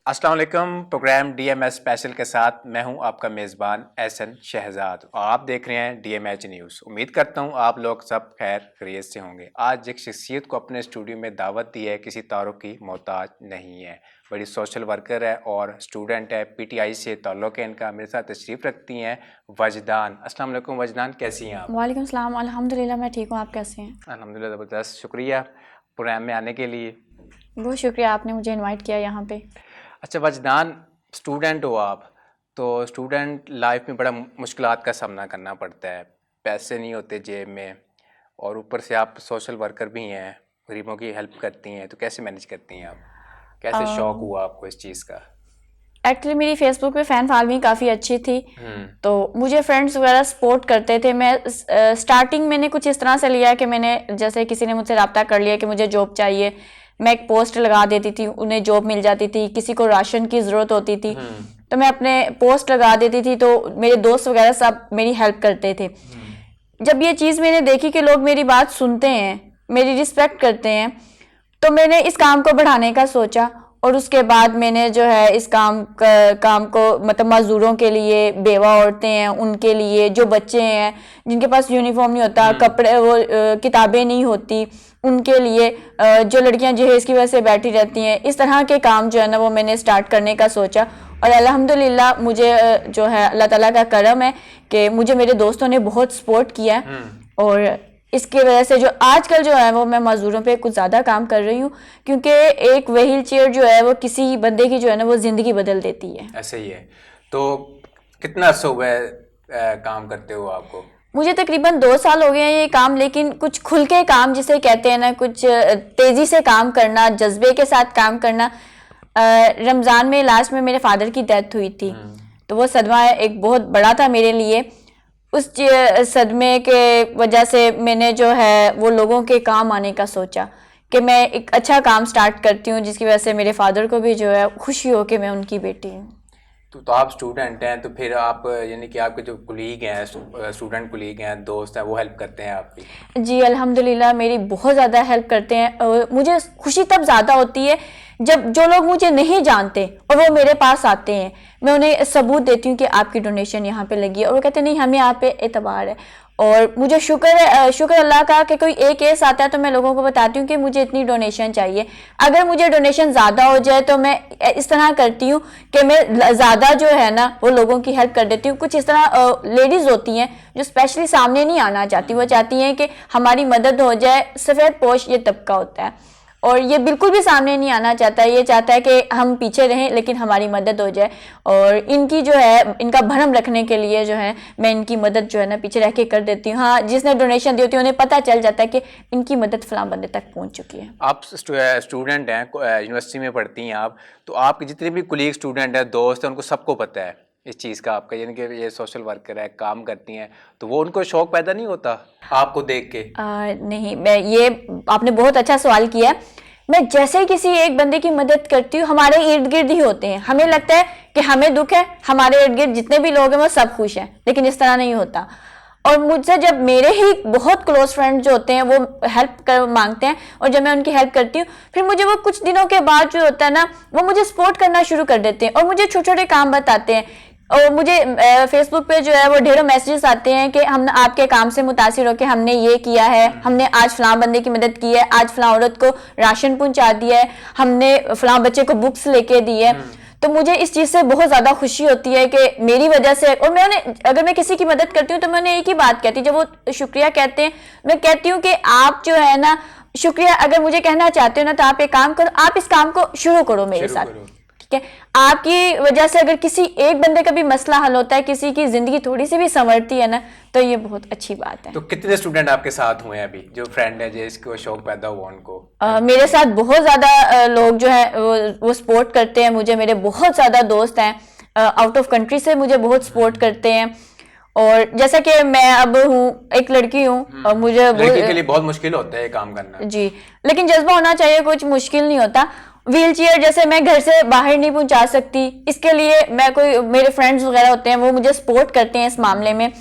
अस्सलाम वालेकुम। Programme DMH special के साथ मैं हूं आपका मेज़बान एहसन शहजाद और आप देख रहे हैं डीएमएच न्यूज़। उम्मीद करता हूं आप लोग सब खैर खैरियत से होंगे। आज एक शख्सियत को अपने स्टूडियो में दावत दी है, किसी तारुफ की मोहताज नहीं है, बड़ी सोशल वर्कर है और स्टूडेंट है, पीटीआई से ताल्लुक़ है इनका। मेरे साथ तशरीफ़ रखती हैं वजदान। अस्सलाम वालेकुम वजदान, कैसी हैं आप? वालेकुम सलाम, अल्हम्दुलिल्लाह मैं ठीक हूँ, आप कैसे हैं? अल्हम्दुलिल्लाह ज़बरदस्त, शुक्रिया प्रोग्राम में आने के लिए। बहुत शुक्रिया आपने मुझे इनवाइट किया यहाँ पे। अच्छा वजदान, स्टूडेंट हो आप, तो स्टूडेंट लाइफ में बड़ा मुश्किलात का सामना करना पड़ता है, पैसे नहीं होते जेब में और ऊपर से आप सोशल वर्कर भी हैं, गरीबों की हेल्प करती हैं, तो कैसे मैनेज करती हैं आप? कैसे शौक हुआ आपको इस चीज़ का? एक्चुअली मेरी फेसबुक पे फ़ैन फॉलोइंग काफ़ी अच्छी थी, तो मुझे फ्रेंड्स वगैरह सपोर्ट करते थे। मैं स्टार्टिंग मैंने कुछ इस तरह से लिया कि मैंने जैसे किसी ने मुझसे रब्ता कर लिया कि मुझे जॉब चाहिए, मैं एक पोस्ट लगा देती थी, उन्हें जॉब मिल जाती थी। किसी को राशन की ज़रूरत होती थी तो मैं अपने पोस्ट लगा देती थी, तो मेरे दोस्त वगैरह सब मेरी हेल्प करते थे। जब ये चीज़ मैंने देखी कि लोग मेरी बात सुनते हैं, मेरी रिस्पेक्ट करते हैं, तो मैंने इस काम को बढ़ाने का सोचा। और उसके बाद मैंने जो है इस काम को मतलब मजदूरों के लिए, बेवा औरतें हैं उनके लिए, जो बच्चे हैं जिनके पास यूनिफॉर्म नहीं होता, कपड़े वो किताबें नहीं होती, उनके लिए, जो लड़कियां जहेज की वजह से बैठी रहती हैं, इस तरह के काम जो है ना वो मैंने स्टार्ट करने का सोचा। और अल्हम्दुलिल्लाह मुझे जो है अल्लाह ताला का करम है कि मुझे मेरे दोस्तों ने बहुत सपोर्ट किया है। और इसकी वजह से जो आजकल जो है वो मैं मजदूरों पे कुछ ज़्यादा काम कर रही हूँ, क्योंकि एक व्हील चेयर जो है वो किसी बंदे की जो है ना वो ज़िंदगी बदल देती है। ऐसे ही है। तो कितना अर्सा हुआ है काम करते हो आपको? मुझे तकरीबन 2 साल हो गए हैं ये काम, लेकिन कुछ खुल के काम जिसे कहते हैं ना, कुछ तेज़ी से काम करना, जज्बे के साथ काम करना। रमज़ान में लास्ट में मेरे फादर की डेथ हुई थी, तो वो सदमा एक बहुत बड़ा था मेरे लिए। उस सदमे के वजह से मैंने जो है वो लोगों के काम आने का सोचा कि मैं एक अच्छा काम स्टार्ट करती हूँ, जिसकी वजह से मेरे फादर को भी जो है खुशी हो कि मैं उनकी बेटी हूँ। तो आप स्टूडेंट हैं, तो फिर आप यानी कि आपके जो कुलीग हैं, स्टूडेंट कुलीग हैं, दोस्त हैं, वो हेल्प करते हैं आपकी? जी अल्हम्दुलिल्लाह मेरी बहुत ज़्यादा हेल्प करते हैं। मुझे खुशी तब ज़्यादा होती है जब जो लोग मुझे नहीं जानते और वो मेरे पास आते हैं, मैं उन्हें सबूत देती हूँ कि आपकी डोनेशन यहाँ पे लगी है, और वो कहते हैं नहीं हमें आप पे एतबार है। और मुझे शुक्र अल्लाह का कि कोई एक केस आता है तो मैं लोगों को बताती हूँ कि मुझे इतनी डोनेशन चाहिए। अगर मुझे डोनेशन ज़्यादा हो जाए तो मैं इस तरह करती हूँ कि मैं ज़्यादा जो है ना वो लोगों की हेल्प कर देती हूँ। कुछ इस तरह लेडीज़ होती हैं जो स्पेशली सामने नहीं आना चाहती, वो चाहती हैं कि हमारी मदद हो जाए। सफ़ेद पोश ये तबका होता है और ये बिल्कुल भी सामने नहीं आना चाहता, ये चाहता है कि हम पीछे रहें लेकिन हमारी मदद हो जाए। और इनकी जो है इनका भरम रखने के लिए जो है मैं इनकी मदद जो है ना पीछे रह के कर देती हूँ। हाँ, जिसने डोनेशन दी होती है उन्हें पता चल जाता है कि इनकी मदद फलां बंदे तक पहुँच चुकी है। आप स्टूडेंट हैं, यूनिवर्सिटी में पढ़ती हैं आप, तो आपके जितने भी कुलीग स्टूडेंट हैं, दोस्त हैं, उनको सबको पता है इस चीज़ का आपका, यानी कि ये सोशल वर्कर है, काम करती हैं, तो वो उनको शौक पैदा नहीं होता आपको देख के? नहीं, मैं ये आपने बहुत अच्छा सवाल किया। मैं जैसे ही किसी एक बंदे की मदद करती हूँ, हमारे इर्द गिर्द ही होते हैं, हमें लगता है कि हमें दुख है, हमारे इर्द गिर्द जितने भी लोग हैं वो सब खुश हैं, लेकिन इस तरह नहीं होता। और मुझसे जब मेरे ही बहुत क्लोज फ्रेंड जो होते हैं वो हेल्प कर मांगते हैं और जब मैं उनकी हेल्प करती हूँ, फिर मुझे वो कुछ दिनों के बाद जो होता है ना वो मुझे सपोर्ट करना शुरू कर देते हैं और मुझे छोटे छोटे काम बताते हैं। और मुझे फेसबुक पे जो है वो ढेरों मैसेजेस आते हैं कि हम आपके काम से मुतासिर होकर हमने ये किया है, हमने आज फलां बंदे की मदद की है, आज फलां औरत को राशन पहुंचा दिया है, हमने फलां बच्चे को बुक्स लेके दी है। तो मुझे इस चीज़ से बहुत ज़्यादा खुशी होती है कि मेरी वजह से, और मैं उन्हें अगर मैं किसी की मदद करती हूँ तो मैं उन्हें एक ही बात कहती हूँ, जब वो शुक्रिया कहते हैं मैं कहती हूँ कि आप जो है ना शुक्रिया अगर मुझे कहना चाहते हो ना तो आप एक काम करो, आप इस काम को शुरू करो मेरे साथ, ठीक है? आपकी वजह से अगर किसी एक बंदे का भी मसला हल होता है, किसी की जिंदगी थोड़ी सी भी संवरती है ना, तो ये बहुत अच्छी बात है। तो कितने स्टूडेंट आपके साथ हुए हैं अभी, जो फ्रेंड है जिसको शौक पैदा हुआ उनको? मेरे साथ बहुत ज़्यादा लोग जो है वो सपोर्ट करते हैं मुझे। मेरे बहुत ज़्यादा दोस्त हैं आउट ऑफ कंट्री से, मुझे बहुत सपोर्ट करते हैं। और जैसा कि मैं अब हूँ एक लड़की हूँ और मुझे लड़की के लिए बहुत मुश्किल होता है काम करना। जी, लेकिन जज्बा होना चाहिए, कुछ मुश्किल नहीं होता। व्हील चेयर जैसे मैं घर से बाहर नहीं पहुंचा सकती, इसके लिए मैं कोई मेरे फ्रेंड्स वगैरह होते हैं वो मुझे सपोर्ट करते हैं इस मामले में,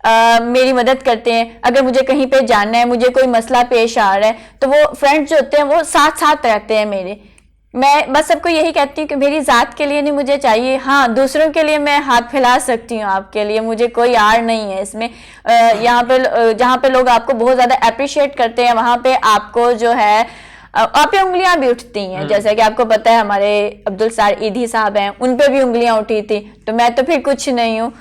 मेरी मदद करते हैं। अगर मुझे कहीं पे जाना है, मुझे कोई मसला पेश आ रहा है, तो वो फ्रेंड्स जो होते हैं वो साथ साथ रहते हैं मेरे, मैं बस सबको यही कहती हूँ कि मेरी ज़ात के लिए नहीं मुझे चाहिए, हाँ दूसरों के लिए मैं हाथ फैला सकती हूँ, आपके लिए मुझे कोई आड़ नहीं है इसमें। यहाँ पे जहाँ पे लोग आपको बहुत ज़्यादा अप्रिशिएट करते हैं वहाँ पे आपको जो है आप पे उंगलियां भी उठती हैं। जैसे कि आपको पता है हमारे अब्दुल सार ईदी साहब हैं, उन पे भी उंगलियां उठी थी, तो मैं तो फिर कुछ नहीं हूँ।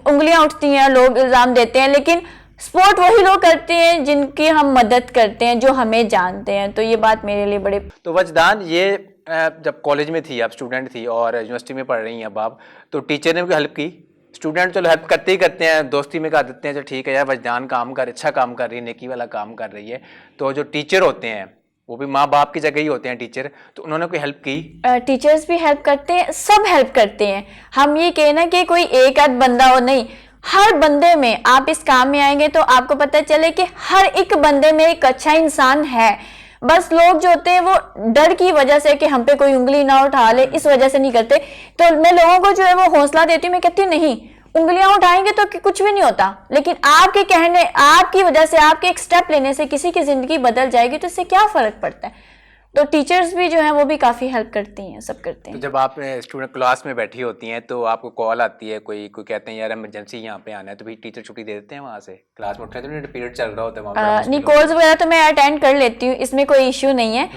उंगलियां उठती हैं, लोग इल्ज़ाम देते हैं, लेकिन सपोर्ट वही लोग करते हैं जिनकी हम मदद करते हैं, जो हमें जानते हैं। तो ये बात मेरे लिए बड़े। तो वजदान, ये जब कॉलेज में थी, आप स्टूडेंट थी और यूनिवर्सिटी में पढ़ रही हैं अब आप, तो टीचर ने भी हेल्प की? स्टूडेंट चलो हेल्प करते ही करते हैं, दोस्ती में कह देते हैं चलो ठीक है यार वजदान काम कर, अच्छा काम कर रही है, नेकी वाला काम कर रही है। तो जो टीचर होते हैं वो भी माँ बाप की जगह ही होते हैं टीचर, तो उन्होंने कोई हेल्प की? टीचर्स भी हेल्प करते हैं, सब हेल्प करते हैं। हम ये कहना कि कोई एक आध बंदा हो, नहीं, हर बंदे में आप इस काम में आएंगे तो आपको पता चले कि हर एक बंदे में एक अच्छा इंसान है। बस लोग जो होते हैं वो डर की वजह से कि हम पे कोई उंगली ना उठा ले, इस वजह से नहीं करते। तो मैं लोगों को जो है वो हौसला देती हूँ, मैं कहती हूँ नहीं, उंगलियां उठाएंगे तो कुछ भी नहीं होता, लेकिन आपके कहने, आपकी वजह से, आपके एक स्टेप लेने से किसी की जिंदगी बदल जाएगी, तो इससे क्या फर्क पड़ता है। तो टीचर्स भी जो है वो भी काफ़ी हेल्प करती हैं, सब करते हैं। तो जब आप स्टूडेंट क्लास में बैठी होती हैं तो आपको कॉल आती है, कोई कोई कहते हैं यार इमरजेंसी यहाँ पे आना है, तो भी टीचर छुट्टी दे देते हैं वहाँ से? क्लास में उठने तो नहीं, पीरियड चल रहा होता है वहाँ पर? नहीं, कॉल्स वगैरह तो मैं अटेंड कर लेती हूँ, इसमें कोई इश्यू नहीं है।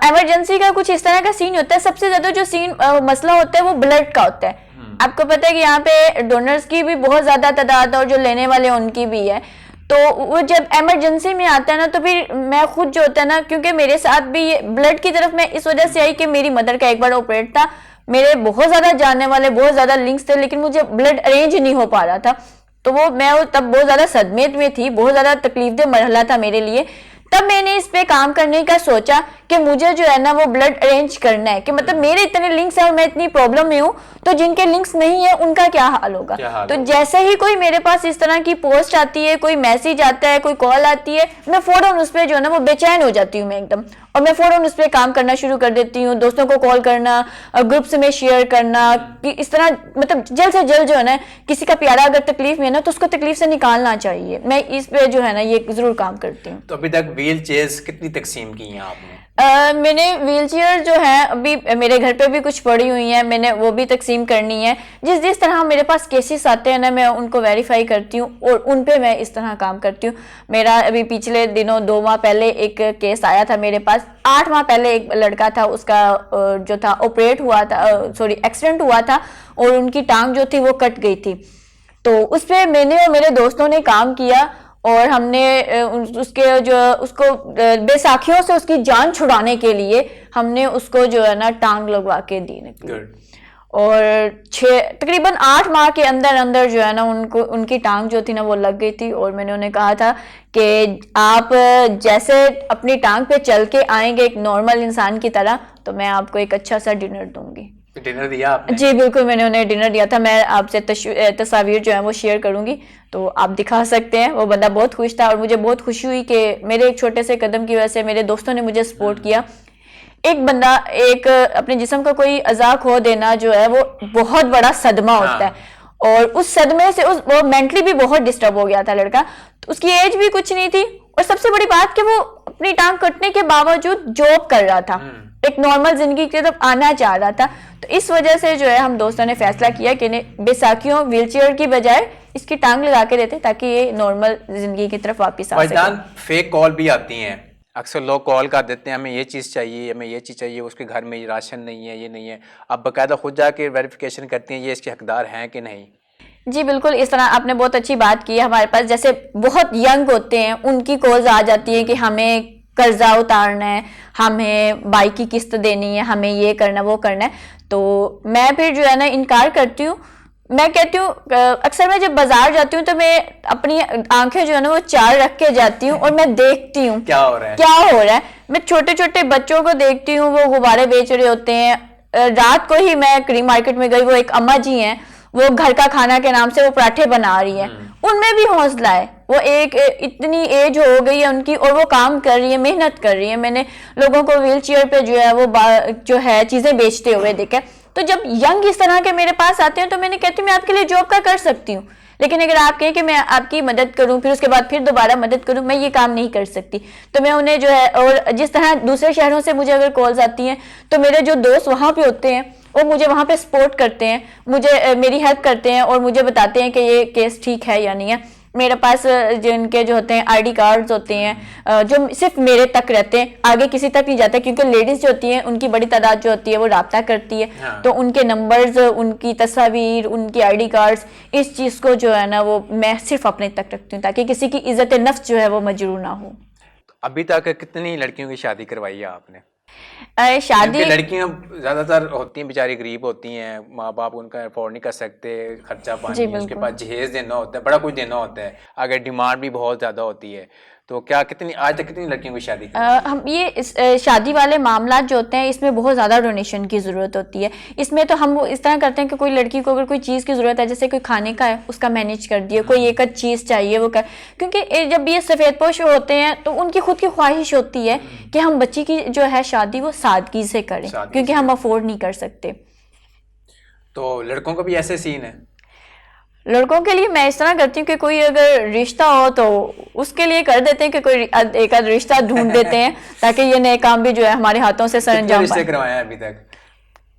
इमरजेंसी का कुछ इस तरह का सीन होता है, सबसे ज़्यादा जो सीन मसला होता है वो ब्लड का होता है। आपको पता है कि यहाँ पे डोनर्स की भी बहुत ज़्यादा तादाद और जो लेने वाले हैं उनकी भी है। तो वो जब इमरजेंसी में आता है ना, तो फिर मैं खुद जो होता है ना, क्योंकि मेरे साथ भी ये ब्लड की तरफ मैं इस वजह से आई कि मेरी मदर का एक बार ऑपरेट था, मेरे बहुत ज़्यादा जानने वाले, बहुत ज़्यादा लिंक्स थे, लेकिन मुझे ब्लड अरेंज नहीं हो पा रहा था। तो वो मैं तब बहुत ज़्यादा सदमे में थी, बहुत ज़्यादा तकलीफदेह मरहला था मेरे लिए। तब मैंने इस पे काम करने का सोचा कि मुझे जो है ना वो ब्लड अरेंज करना है, कि मतलब मेरे इतने लिंक्स हैं और मैं इतनी प्रॉब्लम में हूँ, तो जिनके लिंक्स नहीं है उनका क्या हाल होगा। तो जैसे ही कोई मेरे पास इस तरह की पोस्ट आती है, कोई मैसेज आता है, कोई कॉल आती है, मैं फौरन उस पर जो है ना वो बेचैन हो जाती हूँ मैं एकदम, और मैं फौरन उस पर काम करना शुरू कर देती हूँ, दोस्तों को कॉल करना, ग्रुप्स में शेयर करना, कि इस तरह मतलब जल्द से जल्द जो है ना किसी का प्यारा अगर तकलीफ में है ना तो उसको तकलीफ से निकालना चाहिए। मैं इस पे जो है ना ये जरूर काम करती हूँ। तो अभी तक व्हील चेयर्स कितनी तकसीम की हैं आपने? मैंने व्हील चेयर जो है अभी मेरे घर पे भी कुछ पड़ी हुई हैं, मैंने वो भी तकसीम करनी है। जिस तरह मेरे पास केसेस आते हैं ना, मैं उनको वेरीफाई करती हूँ और उन पे मैं इस तरह काम करती हूँ। मेरा अभी पिछले दिनों 2 माह पहले एक केस आया था मेरे पास। 8 माह पहले एक लड़का था, उसका जो था ऑपरेट हुआ था, सॉरी एक्सीडेंट हुआ था, और उनकी टांग जो थी वो कट गई थी। तो उस पर मैंने और मेरे दोस्तों ने काम किया और हमने उसके जो उसको बेसाखियों से उसकी जान छुड़ाने के लिए हमने उसको जो है ना टांग लगवा के दी निकली। और तकरीबन 8 माह के अंदर अंदर जो है ना उनकी टांग जो थी ना वो लग गई थी। और मैंने उन्हें कहा था कि आप जैसे अपनी टांग पे चल के आएंगे एक नॉर्मल इंसान की तरह, तो मैं आपको एक अच्छा सा डिनर दूंगी। डिनर दिया आपने? जी बिल्कुल, मैंने उन्हें डिनर दिया था। मैं आपसे तस्वीर जो है वो शेयर करूंगी, तो आप दिखा सकते हैं। वो बंदा बहुत खुश था और मुझे बहुत खुशी हुई कि मेरे एक छोटे से कदम की वजह से मेरे दोस्तों ने मुझे सपोर्ट किया। एक बंदा एक अपने जिस्म का कोई अज़ा खो देना जो है वो बहुत बड़ा सदमा होता है, और उस सदमे से वो मेंटली भी बहुत डिस्टर्ब हो गया था लड़का। तो उसकी एज भी कुछ नहीं थी, और सबसे बड़ी बात कि वो अपनी टांग कटने के बावजूद जॉब कर रहा था, एक नॉर्मल जिंदगी की तरफ आना चाह रहा था। तो इस वजह से जो है हम दोस्तों ने फैसला किया कि बेसाखियों व्हीलचेयर की बजाय इसकी टांग लगा के देते ताकि ये नॉर्मल जिंदगी की तरफ वापस आ सके। फेक कॉल भी आती हैं, अक्सर लोग कॉल कर देते हैं हमें ये चीज़ चाहिए, हमें ये चीज़ चाहिए, उसके घर में राशन नहीं है, ये नहीं है। आप बाकायदा खुद जाके वेरिफिकेशन करती हैं ये इसके हकदार हैं कि नहीं? जी बिल्कुल, इस तरह आपने बहुत अच्छी बात की है। हमारे पास जैसे बहुत यंग होते हैं उनकी कॉल्स आ जाती है कि हमें कर्जा उतारना है, हमें बाइक की किस्त देनी है, हमें ये करना वो करना है। तो मैं फिर जो है ना इनकार करती हूँ। मैं कहती हूँ अक्सर मैं जब बाजार जाती हूँ तो मैं अपनी आंखें जो है ना वो 4 रख के जाती हूँ और मैं देखती हूँ क्या हो रहा है। मैं छोटे छोटे बच्चों को देखती हूँ, वो गुब्बारे बेच रहे होते हैं। रात को ही मैं करीम मार्केट में गई, वो एक अम्मा जी हैं, वो घर का खाना के नाम से वो पराठे बना रही है। उनमें भी हौसला है, वो एक इतनी एज हो गई है उनकी और वो काम कर रही है, मेहनत कर रही है। मैंने लोगों को व्हील चेयर पे जो है वो जो है चीजें बेचते हुए देखा। तो जब यंग इस तरह के मेरे पास आते हैं तो मैंने कहती हूँ मैं आपके लिए जॉब का कर सकती हूँ, लेकिन अगर आप कहें कि मैं आपकी मदद करूं फिर उसके बाद फिर दोबारा मदद करूं, मैं ये काम नहीं कर सकती। तो मैं उन्हें जो है, और जिस तरह दूसरे शहरों से मुझे अगर कॉल्स आती हैं तो मेरे जो दोस्त वहाँ पे होते हैं वो मुझे वहाँ पे सपोर्ट करते हैं, मुझे मेरी हेल्प करते हैं और मुझे बताते हैं कि ये केस ठीक है या नहीं है। मेरे पास जिनके जो होते हैं आईडी कार्ड्स होते हैं जो सिर्फ मेरे तक रहते हैं, आगे किसी तक नहीं जाते, क्योंकि लेडीज जो होती हैं उनकी बड़ी तादाद जो होती है वो राब्ता करती है। हाँ। तो उनके नंबर्स, उनकी तस्वीर, उनकी आईडी कार्ड्स, इस चीज़ को जो है ना वो मैं सिर्फ अपने तक रखती हूँ ताकि किसी की इज्जत नफ्स जो है वो मजरूर ना हो। अभी तक कितनी लड़कियों की शादी करवाई है आपने? शादी क्योंकि लड़कियां ज्यादातर होती हैं बेचारी, गरीब होती हैं, माँ बाप उनका अफोर्ड नहीं कर सकते, खर्चा पानी, उसके पास जहेज देना होता है, बड़ा कुछ देना होता है, अगर डिमांड भी बहुत ज्यादा होती है। तो क्या आज तक कितनी लड़कियों की शादी की? हम ये शादी वाले मामला जो होते हैं इसमें बहुत ज़्यादा डोनेशन की ज़रूरत होती है। इसमें तो हम इस तरह करते हैं कि कोई लड़की को अगर कोई चीज़ की ज़रूरत है, जैसे कोई खाने का है उसका मैनेज कर दिया, कोई एक आध चीज़ चाहिए वो कर, क्योंकि जब ये सफ़ेदपोश होते हैं तो उनकी खुद की ख्वाहिश होती है कि हम बच्ची की जो है शादी वो सादगी से करें, क्योंकि हम अफोर्ड नहीं कर सकते। तो लड़कों का भी ऐसे सीन है? लड़कों के लिए मैं इस तरह करती हूँ कि कोई अगर रिश्ता हो तो उसके लिए कर देते हैं कि कोई एक आध रिश्ता ढूंढ देते हैं ताकि ये नए काम भी जो है हमारे हाथों से सरंजाम रिश्ते करवाए हैं अभी तक?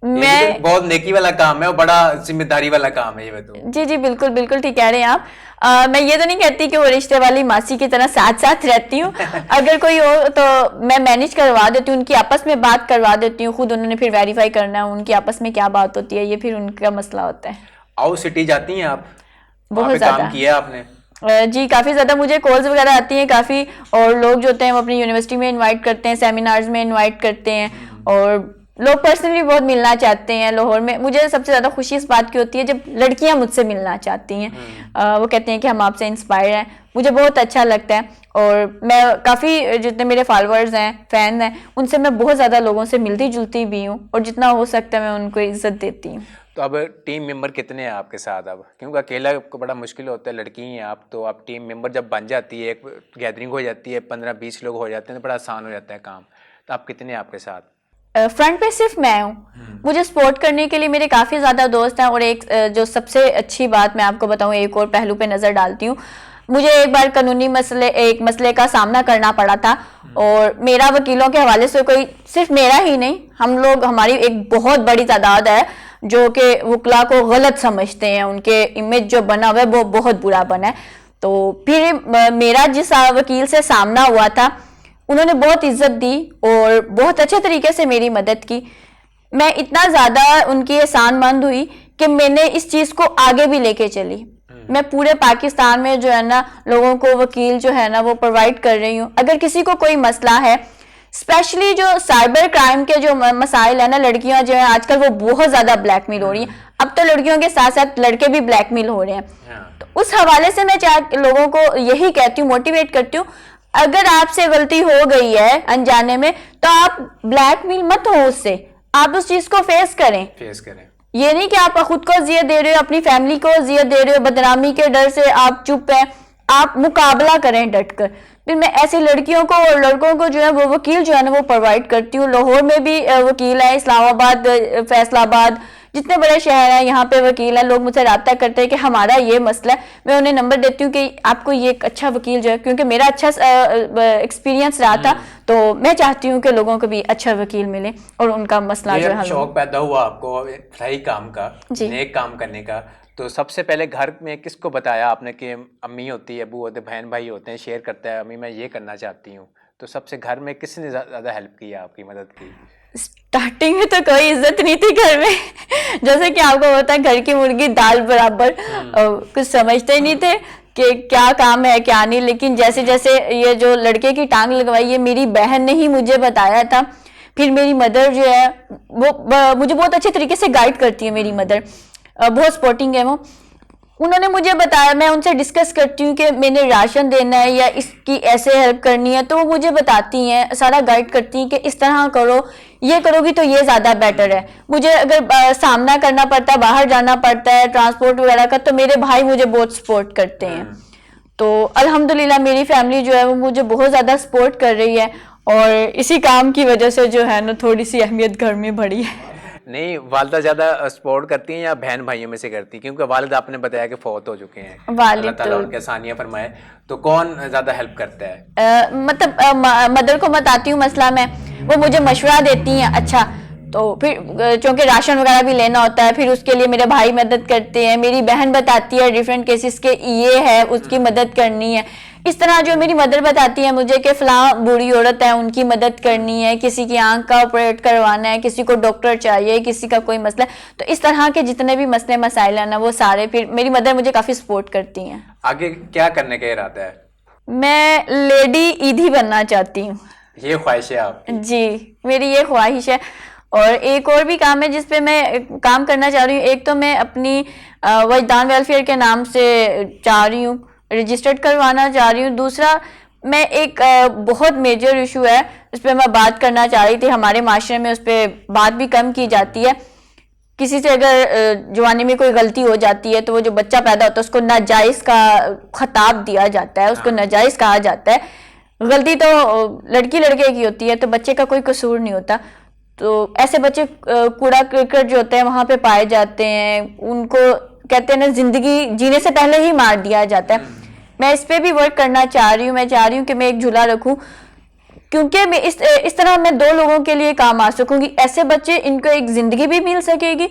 मैं तो बहुत नेकी वाला काम है और बड़ा जिम्मेदारी वाला काम है ये तो। जी बिल्कुल बिल्कुल ठीक कह रहे हैं आप। मैं ये तो नहीं कहती कि वो रिश्ते वाली मासी की तरह साथ साथ रहती हूँ। अगर कोई हो तो मैं मैनेज करवा देती हूँ, उनकी आपस में बात करवा देती हूँ, खुद उन्होंने फिर वेरीफाई करना है उनकी आपस में क्या बात होती है, ये फिर उनका मसला होता है। आउट सिटी जाती हैं आप? बहुत ज्यादा काम किया आपने? जी काफ़ी ज़्यादा मुझे कॉल्स वगैरह आती हैं काफ़ी, और लोग जो होते हैं वो अपनी यूनिवर्सिटी में इनवाइट करते हैं, सेमिनार्स में इनवाइट करते हैं, और लोग पर्सनली बहुत मिलना चाहते हैं लाहौर में। मुझे सबसे ज़्यादा खुशी इस बात की होती है जब लड़कियां मुझसे मिलना चाहती हैं। वो कहते हैं कि हम आपसे इंस्पायर हैं, मुझे बहुत अच्छा लगता है। और मैं काफ़ी जितने मेरे फॉलोअर्स हैं, फैन हैं, उनसे मैं बहुत ज़्यादा लोगों से मिलती जुलती भी हूँ और जितना हो सकता है मैं उनको इज्जत देती हूँ। तो अब टीम मेंबर कितने हैं आपके साथ अब? क्योंकि अकेला को बड़ा मुश्किल होता है, लड़की हैं आप, तो आप टीम मेंबर जब बन जाती है, एक गैदरिंग हो जाती है, 15-20 लोग हो जाते हैं तो बड़ा आसान हो जाता है काम। तो आप कितने हैं आपके साथ? फ्रंट पे सिर्फ मैं हूँ, मुझे सपोर्ट करने के लिए मेरे काफ़ी ज़्यादा दोस्त हैं। और एक जो सबसे अच्छी बात मैं आपको बताऊँ, एक और पहलू पे नज़र डालती हूँ, मुझे एक बार कानूनी मसले का सामना करना पड़ा था, और मेरा वकीलों के हवाले से कोई, सिर्फ मेरा ही नहीं, हमारी एक बहुत बड़ी तादाद है जो कि वकला को गलत समझते हैं, उनके इमेज जो बना हुआ है वो बहुत बुरा बना है। तो फिर मेरा जिस वकील से सामना हुआ था उन्होंने बहुत इज्जत दी और बहुत अच्छे तरीके से मेरी मदद की। मैं इतना ज़्यादा उनकी एहसानमंद हुई कि मैंने इस चीज़ को आगे भी लेके चली। मैं पूरे पाकिस्तान में जो है ना लोगों को वकील जो है ना वो प्रोवाइड कर रही हूँ। अगर किसी को कोई मसला है, स्पेशली जो साइबर क्राइम के जो मसाइल है ना, लड़कियां जो है आजकल वो बहुत ज़्यादा ब्लैकमेल हो रही हैं। अब तो लड़कियों के साथ साथ लड़के भी ब्लैकमेल हो रहे हैं। तो उस हवाले से मैं लोगों को यही कहती हूँ, मोटिवेट करती हूँ, अगर आपसे गलती हो गई है अनजाने में तो आप ब्लैकमेल मत हो उससे, आप उस चीज को फेस करें। ये नहीं कि आप खुद को जियत दे रहे हो, अपनी फैमिली को जियत दे रहे हो, बदनामी के डर से आप चुप हैं, आप मुकाबला करें डट कर। फिर मैं ऐसी लड़कियों को और लड़कों को जो है वो वकील जो है ना वो प्रोवाइड करती हूँ। लाहौर में भी वकील है, इस्लामाबाद, फैसलाबाद, जितने बड़े शहर हैं यहाँ पे वकील है। लोग मुझसे रब्ता करते हैं कि हमारा ये मसला है, मैं उन्हें नंबर देती हूँ कि आपको ये एक अच्छा वकील जो है, क्योंकि मेरा अच्छा एक्सपीरियंस रहा था तो मैं चाहती हूँ कि लोगों को भी अच्छा वकील मिले और उनका मसला जो है। शौक पैदा हुआ आपको सही काम का, नेक काम करने का, तो सबसे पहले घर में किसको बताया आपने कि अम्मी होती है, अबू होते, बहन भाई होते हैं, शेयर करता है अम्मी मैं ये करना चाहती हूँ, तो सबसे घर में किसने ज़्यादा हेल्प की, आपकी मदद की? स्टार्टिंग में तो कोई इज्जत नहीं थी घर में जैसे कि आपको पता है घर की मुर्गी दाल बराबर, कुछ समझते ही नहीं थे कि क्या काम है क्या नहीं। लेकिन जैसे जैसे ये जो लड़के की टांग लगवाई है मेरी बहन ने ही मुझे बताया था। फिर मेरी मदर जो है वो मुझे बहुत अच्छे तरीके से गाइड करती है, मेरी मदर बहुत सपोर्टिंग है वो। उन्होंने मुझे बताया, मैं उनसे डिस्कस करती हूँ कि मैंने राशन देना है या इसकी ऐसे हेल्प करनी है, तो वो मुझे बताती हैं, सारा गाइड करती हैं कि इस तरह करो, ये करोगी तो ये ज़्यादा बेटर है। मुझे अगर सामना करना पड़ता है, बाहर जाना पड़ता है ट्रांसपोर्ट वगैरह का, तो मेरे भाई मुझे बहुत सपोर्ट करते हैं। तो अल्हम्दुलिल्लाह मेरी फैमिली जो है वो मुझे बहुत ज़्यादा सपोर्ट कर रही है और इसी काम की वजह से जो है ना थोड़ी सी अहमियत घर में बढ़ी है। नहीं, वालिदा ज्यादा सपोर्ट करती हैं या बहन भाइयों में से करती हैं? क्योंकि वालिद आपने बताया कि फौत हो चुके हैं, वालिद अल्लाह ताला तो उनके आसानियां फरमाए, तो कौन ज्यादा हेल्प करता है? मतलब मदर को बताती हूँ मसला में, वो मुझे मशवरा देती हैं। अच्छा, तो फिर चूंकि राशन वगैरह भी लेना होता है, फिर उसके लिए मेरे भाई मदद करते हैं, मेरी बहन बताती है डिफरेंट केसेस के ये है, उसकी मदद करनी है। इस तरह जो मेरी मदर बताती है मुझे कि फलां बूढ़ी औरत है, उनकी मदद करनी है, किसी की आंख का ऑपरेट करवाना है, किसी को डॉक्टर चाहिए, किसी का कोई मसला, तो इस तरह के जितने भी मसले मसाइल है ना, वो सारे फिर मेरी मदर मुझे काफ़ी सपोर्ट करती हैं। आगे क्या करने का इरादा है? मैं लेडी ईदी बनना चाहती हूँ। ये ख्वाहिश है आपकी? जी, मेरी ये ख्वाहिश है। और एक और भी काम है जिस पे मैं काम करना चाह रही हूँ। एक तो मैं अपनी वजदान वेलफेयर के नाम से चाह रही हूँ, रजिस्टर्ड करवाना चाह रही हूँ। दूसरा, मैं एक बहुत मेजर इशू है उस पर मैं बात करना चाह रही थी, हमारे माशरे में उस पर बात भी कम की जाती है। किसी से अगर जवानी में कोई गलती हो जाती है तो वो जो बच्चा पैदा होता है उसको नाजायज़ का खिताब दिया जाता है, उसको नाजायज़ कहा जाता है। गलती तो लड़की लड़के की होती है, तो बच्चे का कोई कसूर नहीं होता। तो ऐसे बच्चे कूड़ा करकट जो होते हैं वहाँ पे पाए जाते हैं, उनको कहते हैं ना जिंदगी जीने से पहले ही मार दिया जाता है। मैं इस पे भी वर्क करना चाह रही हूँ। मैं चाह रही हूँ कि मैं एक झूला रखूँ, क्योंकि मैं इस तरह मैं 2 लोगों के लिए काम आ सकूंगी। ऐसे बच्चे, इनको एक जिंदगी भी मिल सकेगी,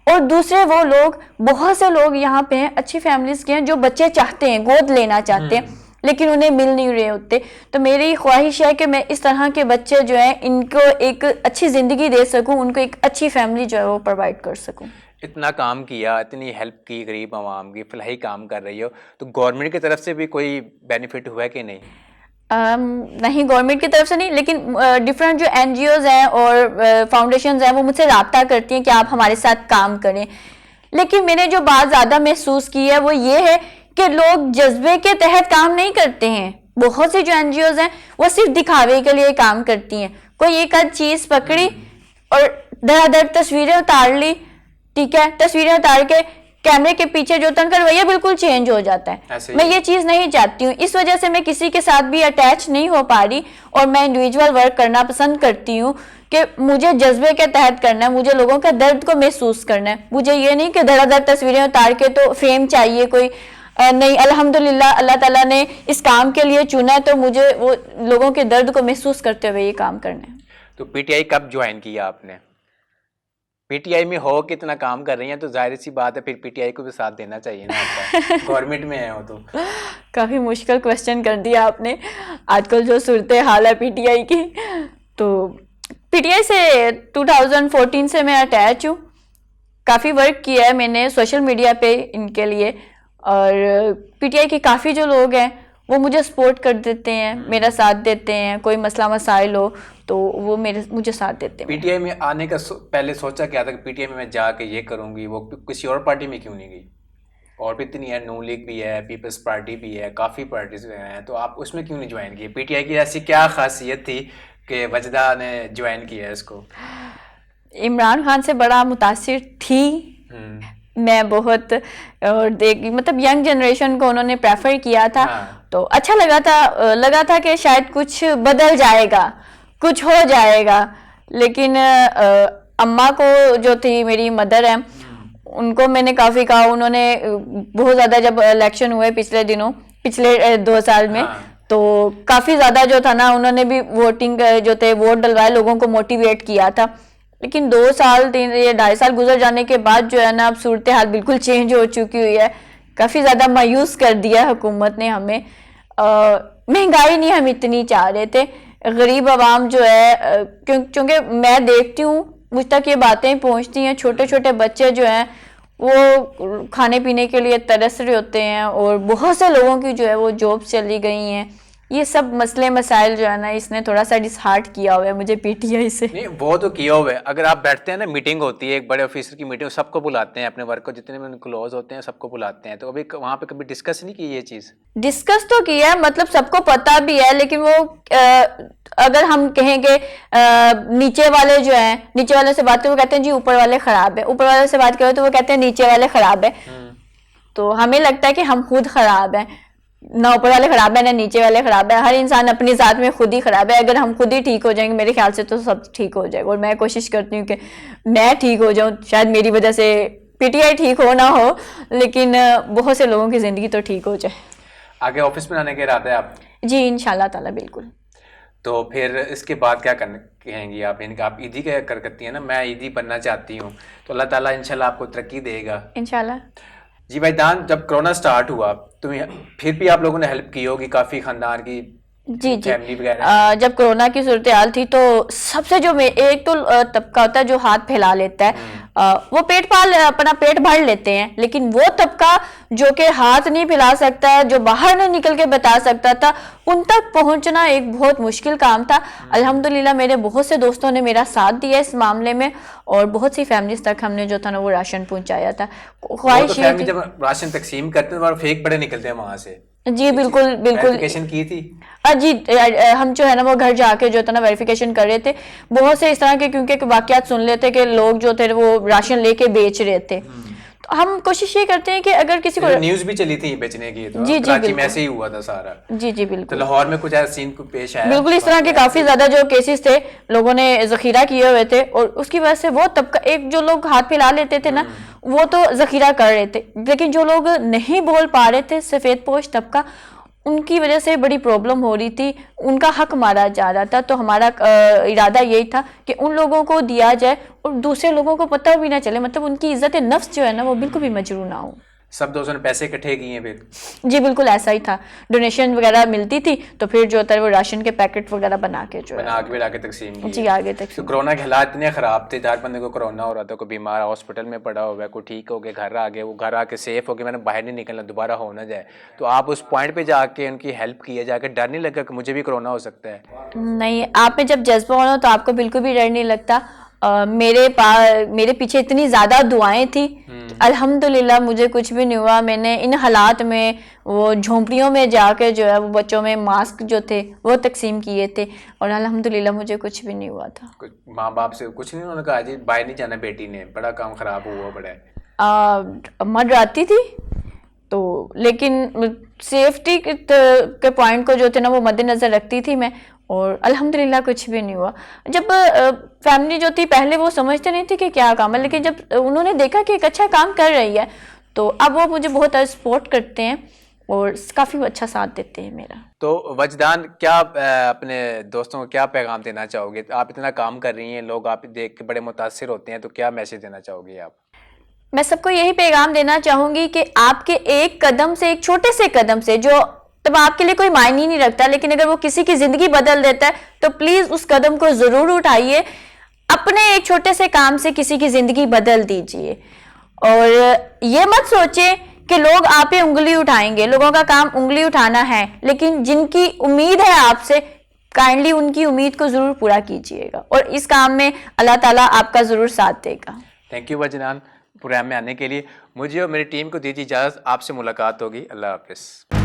और दूसरे वो लोग, बहुत से लोग यहाँ पे हैं, अच्छी फैमिलीज के हैं, जो बच्चे चाहते हैं, गोद लेना चाहते हैं, लेकिन उन्हें मिल नहीं रहे होते। तो मेरी ख्वाहिश है कि मैं इस तरह के बच्चे जो हैं इनको एक अच्छी ज़िंदगी दे सकूं, उनको एक अच्छी फैमिली जो है वो प्रोवाइड कर सकूं। इतना काम किया, इतनी हेल्प की गरीब आवाम की, फलाही काम कर रही हो, तो गवर्नमेंट की तरफ से भी कोई बेनिफिट हुआ है कि नहीं? नहीं, गवर्नमेंट की तरफ से नहीं, लेकिन डिफरेंट जो NGOs हैं और फाउंडेशंस हैं वो मुझसे रब्ता करती हैं कि आप हमारे साथ काम करें। लेकिन मैंने जो बात ज़्यादा महसूस की है वो ये है कि लोग जज्बे के तहत काम नहीं करते हैं। बहुत सी जो NGOs हैं वो सिर्फ दिखावे के लिए काम करती हैं। कोई एक आध चीज़ पकड़ी और धड़ाधड़ तस्वीरें उतार ली, ठीक है, तस्वीरें उतार के कैमरे के पीछे जो तंग करवैया बिल्कुल चेंज हो जाता है। मैं ये चीज़ नहीं चाहती हूँ, इस वजह से मैं किसी के साथ भी अटैच नहीं हो पा रही, और मैं इंडिविजुअल वर्क करना पसंद करती हूँ कि मुझे जज्बे के तहत करना है, मुझे लोगों का दर्द को महसूस करना है। मुझे ये नहीं कि धड़ाधड़ तस्वीरें उतार के तो फेम चाहिए कोई, नहीं, अल्हम्दुलिल्लाह अल्लाह ताला ने इस काम के लिए चुना है, तो मुझे वो लोगों के दर्द को महसूस करते हुए ये काम करना है। तो PTI कब ज्वाइन किया आपने? PTI में हो कितना काम कर रही हैं तो जाहिर सी बात है फिर PTI को भी साथ देना चाहिए ना आपका। गवर्नमेंट में है हो तो। काफ़ी मुश्किल क्वेश्चन कर दिया आपने। आजकल जो सूरत हाल है PTI की, तो PTI से 2014 से मैं अटैच हूँ। काफ़ी वर्क किया है मैंने सोशल मीडिया पे इनके लिए, और PTI के काफ़ी जो लोग हैं वो मुझे सपोर्ट कर देते हैं, मेरा साथ देते हैं। कोई मसला मसाइल हो तो वो मुझे साथ देते हैं। PTI में आने का पहले सोचा क्या था कि PTI में मैं जाके ये करूँगी, वो किसी और पार्टी में क्यों नहीं गई? और भी इतनी है, नून लीग भी है, पीपल्स पार्टी भी है, काफ़ी पार्टीज हैं, तो आप उसमें क्यों नहीं ज्वाइन किए? PTI की ऐसी क्या खासियत थी कि वजदा ने ज्वाइन किया इसको? इमरान खान से बड़ा मुतासिर थी मैं बहुत, और मतलब यंग जनरेशन को उन्होंने प्रेफर किया था। तो अच्छा लगा था कि शायद कुछ बदल जाएगा, कुछ हो जाएगा। लेकिन अम्मा को, जो थी मेरी मदर है, उनको मैंने काफ़ी कहा। उन्होंने बहुत ज़्यादा, जब इलेक्शन हुए पिछले 2 साल में, तो काफ़ी ज़्यादा जो था ना, उन्होंने भी वोटिंग जो थे वोट डलवाए, लोगों को मोटिवेट किया था। लेकिन 2 साल 2.5 साल गुजर जाने के बाद जो है ना, अब सूरत हाल बिल्कुल चेंज हो चुकी हुई है। काफ़ी ज़्यादा मायूस कर दिया हुकूमत ने हमें। महंगाई नहीं हम इतनी चाह रहे थे, गरीब आवाम जो है, क्योंकि मैं देखती हूँ, मुझ तक ये बातें पहुँचती हैं, छोटे छोटे बच्चे जो हैं वो खाने पीने के लिए तरस रहे होते हैं, और बहुत से लोगों की जो है वो जॉब चली गई हैं। ये सब मसले मसाइल जो है ना, इसने थोड़ा सा डिसहार्ट किया हुआ है मुझे PTI से। नहीं, वो तो किया हुआ है। अगर आप बैठते हैं ना, मीटिंग होती है, एक बड़े ऑफिसर की मीटिंग, सबको बुलाते हैं, अपने वर्क को जितने भी क्लोज होते हैं सबको बुलाते हैं, तो अभी वहाँ पे कभी डिस्कस नहीं की ये चीज़? डिस्कस तो किया है, मतलब सबको पता भी है, लेकिन वो अगर हम कहेंगे नीचे वाले जो हैं, नीचे वाले से बात करें, वो कहते हैं जी ऊपर वाले खराब है, ऊपर वाले से बात करें तो वो कहते हैं नीचे वाले खराब है। तो हमें लगता है कि हम खुद खराब हैं। ना ऊपर वाले खराब है ना नीचे वाले खराब है, हर इंसान अपनी जात में खुद ही खराब है। अगर हम खुद ही ठीक हो जाएंगे मेरे ख्याल से तो सब ठीक हो जाएगा। और मैं कोशिश करती हूँ कि मैं ठीक हो जाऊँ, शायद मेरी वजह से पीटीआई ठीक हो ना हो, लेकिन बहुत से लोगों की ज़िंदगी तो ठीक हो जाए। आगे ऑफिस में आने के इरादा है आप? जी इंशाल्लाह ताला बिल्कुल। तो फिर इसके बाद क्या करने कहेंगी आप? यानी कि आप ईदी क्या करती हैं ना, मैं ईदी बनना चाहती हूँ, तो अल्लाह ताला इंशाल्लाह आपको तरक्की देगा इंशाल्लाह। जी भाईजान, जब कोरोना स्टार्ट हुआ तो फिर भी आप लोगों ने हेल्प की होगी काफ़ी, खानदान की, जी जी। फैमिली वगैरह? जब कोरोना की सूरत हाल थी तो सबसे जो एक तो तबका होता है जो हाथ फैला लेता है, वो अपना पेट भर लेते हैं, लेकिन वो तबका जो कि हाथ नहीं फैला सकता, जो बाहर नहीं निकल के बता सकता था, उन तक पहुंचना एक बहुत मुश्किल काम था। अल्हम्दुलिल्लाह मेरे बहुत से दोस्तों ने मेरा साथ दिया इस मामले में, और बहुत सी फैमिलीज तक हमने जो था ना वो राशन पहुंचाया था। ख्वाहिश ये थी, जब राशन तकसीम करते हैं फेक बड़े निकलते हैं वहां से। जी बिल्कुल बिल्कुल। वेरिफिकेशन की थी? जी हम जो है ना वो घर जाके जो था ना वेरिफिकेशन कर रहे थे। बहुत से इस तरह के क्योंकि वाकयात सुन लेते कि लोग जो थे वो राशन लेके बेच रहे थे, तो हम कोशिश ये करते हैं कि अगर किसी को, न्यूज भी चली थी बेचने की, तो जी कराची में ऐसे ही हुआ था सारा। जी जी तो बिल्कुल। लाहौर में कुछ ऐसा सीन को पेश आया? बिल्कुल इस तरह के काफी ज्यादा जो केसेस थे लोगों ने जखीरा किए हुए थे, और उसकी वजह से वो तबका, एक जो लोग हाथ फैला लेते थे ना वो तो जखीरा कर रहे थे, लेकिन जो लोग नहीं बोल पा रहे थे, सफेद पोश तबका, उनकी वजह से बड़ी प्रॉब्लम हो रही थी, उनका हक मारा जा रहा था। तो हमारा इरादा यही था कि उन लोगों को दिया जाए और दूसरे लोगों को पता भी ना चले, मतलब उनकी इज्जत नफ्स जो है ना वो बिल्कुल भी मजरूह ना हो। सब दोस्तों ने पैसे इकट्ठे किए फिर? जी बिल्कुल ऐसा ही था, डोनेशन वगैरह मिलती थी तो फिर जो होता है वो राशन के पैकेट वगैरह बना के जो बना के आगे तकसीम की। जी आगे तक। तो कोरोना के हालात इतने खराब थे, हर बंदे को कोरोना हो रहा था, कोई बीमार हॉस्पिटल में पड़ा हुआ है, कोई ठीक हो गया घर आ गए, वो घर आके सेफ हो गए, मैंने बाहर नहीं निकलना, दोबारा हो ना जाए, तो आप उस पॉइंट पे जाके उनकी हेल्प किया, जाके डर नहीं लगा कि मुझे भी कोरोना हो सकता है? नहीं, आप में जब जज्बा होना तो आपको बिल्कुल भी डर नहीं लगता। मेरे पीछे इतनी ज़्यादा दुआएं थी, अल्हम्दुलिल्लाह मुझे कुछ भी नहीं हुआ। मैंने इन हालात में वो झोंपड़ियों में जाकर जो है वो बच्चों में मास्क जो थे वो तकसीम किए थे, और अल्हम्दुलिल्लाह मुझे कुछ भी नहीं हुआ था। माँ बाप से कुछ नहीं उन्होंने कहा जी बाहर नहीं जाना बेटी ने, बड़ा काम खराब हुआ बड़ा है? अम्मा डराती थी तो, लेकिन सेफ्टी के पॉइंट को जो थे ना वो मद्देनज़र रखती थी मैं, और अल्हम्दुलिल्लाह कुछ भी नहीं हुआ। जब फैमिली जो थी पहले वो समझते नहीं थे कि क्या काम है, लेकिन जब उन्होंने देखा कि एक अच्छा काम कर रही है तो अब वो मुझे बहुत सपोर्ट करते हैं और काफ़ी अच्छा साथ देते हैं मेरा। तो वजदान, क्या अपने दोस्तों को क्या पैगाम देना चाहोगे? आप इतना काम कर रही हैं, लोग आप देख के बड़े मुतासिर होते हैं, तो क्या मैसेज देना चाहोगी आप? मैं सबको यही पैगाम देना चाहूँगी कि आपके एक कदम से, एक छोटे से कदम से, जो तब आपके लिए कोई मायने नहीं रखता, लेकिन अगर वो किसी की ज़िंदगी बदल देता है तो प्लीज़ उस कदम को ज़रूर उठाइए। अपने एक छोटे से काम से किसी की ज़िंदगी बदल दीजिए, और ये मत सोचें कि लोग आप पे उंगली उठाएंगे। लोगों का काम उंगली उठाना है, लेकिन जिनकी उम्मीद है आपसे, काइंडली उनकी उम्मीद को ज़रूर पूरा कीजिएगा, और इस काम में अल्लाह ताला आपका ज़रूर साथ देगा। थैंक यू वजदान, प्रोग्राम में आने के लिए। मुझे और मेरी टीम को दीजिए इजाज़त, आपसे मुलाकात होगी। अल्लाह हाफिज़।